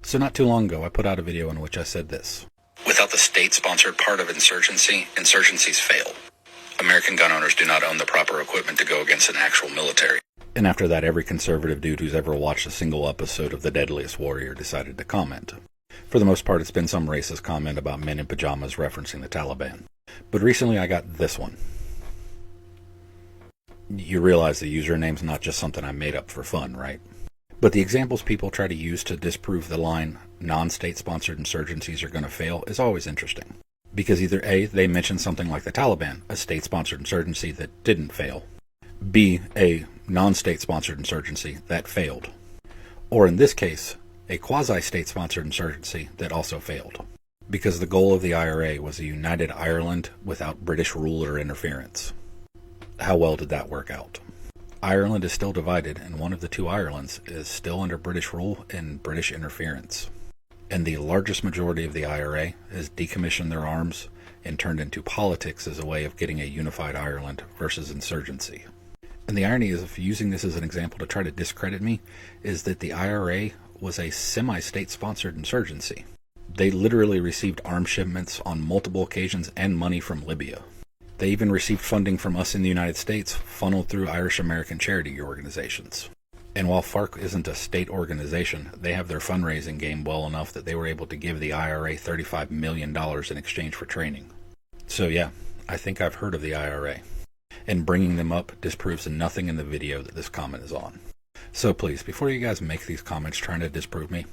So not too long ago, I put out a video in which I said this. Without the state-sponsored part of insurgency, insurgencies fail. American gun owners do not own the proper equipment to go against an actual military. And after that, every conservative dude who's ever watched a single episode of The Deadliest Warrior decided to comment. For the most part, it's been some racist comment about men in pajamas referencing the Taliban. But recently I got this one. You realize the username's not just something I made up for fun, right? But the examples people try to use to disprove the line, non-state-sponsored insurgencies are going to fail, is always interesting. Because either A, they mention something like the Taliban, a state-sponsored insurgency that didn't fail. B, a non-state-sponsored insurgency that failed. Or in this case, a quasi-state-sponsored insurgency that also failed. Because the goal of the IRA was a united Ireland without British rule or interference. How well did that work out? Ireland is still divided, and one of the two Irelands is still under British rule and British interference. And the largest majority of the IRA has decommissioned their arms and turned into politics as a way of getting a unified Ireland versus insurgency. And the irony is, if using this as an example to try to discredit me, is that the IRA was a semi-state-sponsored insurgency. They literally received arms shipments on multiple occasions and money from Libya. They even received funding from us in the United States, funneled through Irish-American charity organizations. And while FARC isn't a state organization, they have their fundraising game well enough that they were able to give the IRA $35 million in exchange for training. So yeah, I think I've heard of the IRA. And bringing them up disproves nothing in the video that this comment is on. So please, before you guys make these comments trying to disprove me,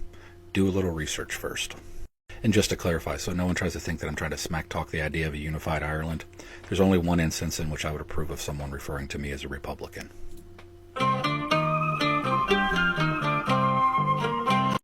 do a little research first. And just to clarify, so no one tries to think that I'm trying to smack talk the idea of a unified Ireland, there's only one instance in which I would approve of someone referring to me as a Republican.